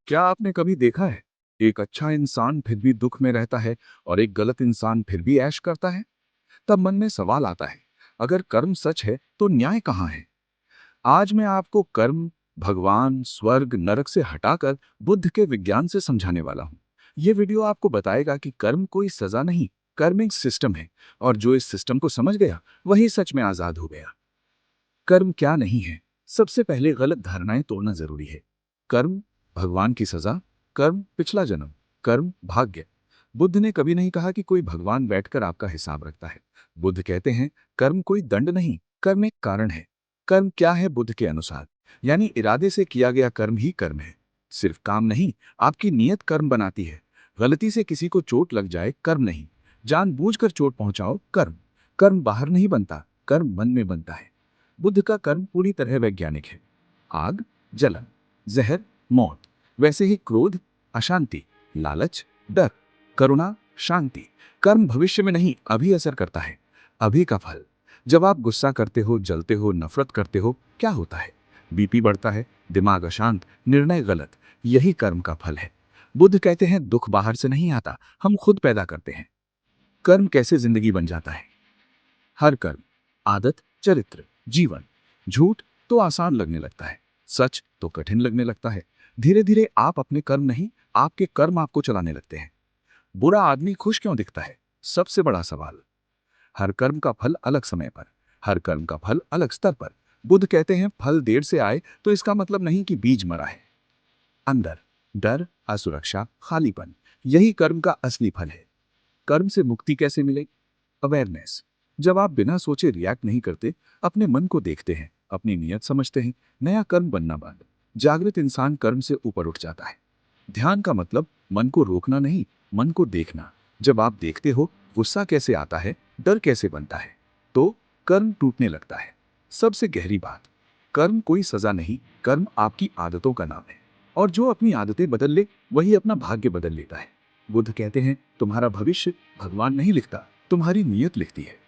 क्या आपने कभी देखा है एक अच्छा इंसान फिर भी दुख में रहता है और एक गलत इंसान फिर भी ऐश करता है? तब मन में सवाल आता है, अगर कर्म सच है तो न्याय कहाँ है? आज मैं आपको कर्म, भगवान, स्वर्ग, नरक से हटाकर बुद्ध के विज्ञान से समझाने वाला हूँ। ये वीडियो आपको बताएगा कि कर्म कोई सजा नहीं, कर्म एक सिस्टम है, और जो इस सिस्टम को समझ गया वही सच में आजाद हो गया। कर्म क्या नहीं है? सबसे पहले गलत धारणाएं तोड़ना जरूरी है। कर्म भगवान की सजा, कर्म पिछला जन्म, कर्म भाग्य। बुद्ध ने कभी नहीं कहा कि कोई भगवान बैठकर आपका हिसाब रखता है। बुद्ध कहते हैं कर्म कोई दंड नहीं, कर्म एक कारण है। कर्म क्या है बुद्ध के अनुसार? यानी इरादे से किया गया कर्म ही कर्म है। सिर्फ काम नहीं, आपकी नीयत कर्म बनाती है। गलती से किसी को चोट लग जाए, कर्म नहीं। जानबूझकर चोट पहुंचाओ, कर्म। कर्म बाहर नहीं बनता, कर्म मन में बनता है। बुद्ध का कर्म पूरी तरह वैज्ञानिक है। आग, जलन, जहर, मौत। वैसे ही क्रोध, अशांति, लालच, डर, करुणा, शांति। कर्म भविष्य में नहीं, अभी असर करता है। अभी का फल। जब आप गुस्सा करते हो, जलते हो, नफरत करते हो, क्या होता है? बीपी बढ़ता है, दिमाग अशांत, निर्णय गलत। यही कर्म का फल है। बुद्ध कहते हैं दुख बाहर से नहीं आता, हम खुद पैदा करते हैं। कर्म कैसे जिंदगी बन जाता है? हर कर्म, आदत, चरित्र, जीवन। झूठ तो आसान लगने लगता है, सच तो कठिन लगने लगता है। धीरे धीरे आप अपने कर्म नहीं, आपके कर्म आपको चलाने लगते हैं। बुरा आदमी खुश क्यों दिखता है? सबसे बड़ा सवाल। हर कर्म का फल अलग समय पर, हर कर्म का फल अलग स्तर पर। बुद्ध कहते हैं फल देर से आए तो इसका मतलब नहीं कि बीज मरा है। अंदर डर, असुरक्षा, खालीपन, यही कर्म का असली फल है। कर्म से मुक्ति कैसे मिले? अवेयरनेस। जब आप बिना सोचे रिएक्ट नहीं करते, अपने मन को देखते हैं, अपनी नीयत समझते हैं, नया कर्म बनना बंद। जागृत इंसान कर्म से ऊपर उठ जाता है। ध्यान का मतलब मन को रोकना नहीं, मन को देखना। जब आप देखते हो गुस्सा कैसे आता है, डर कैसे बनता है, तो कर्म टूटने लगता है। सबसे गहरी बात, कर्म कोई सजा नहीं, कर्म आपकी आदतों का नाम है। और जो अपनी आदतें बदल ले, वही अपना भाग्य बदल लेता है। बुद्ध कहते हैं तुम्हारा भविष्य भगवान नहीं लिखता, तुम्हारी नीयत लिखती है।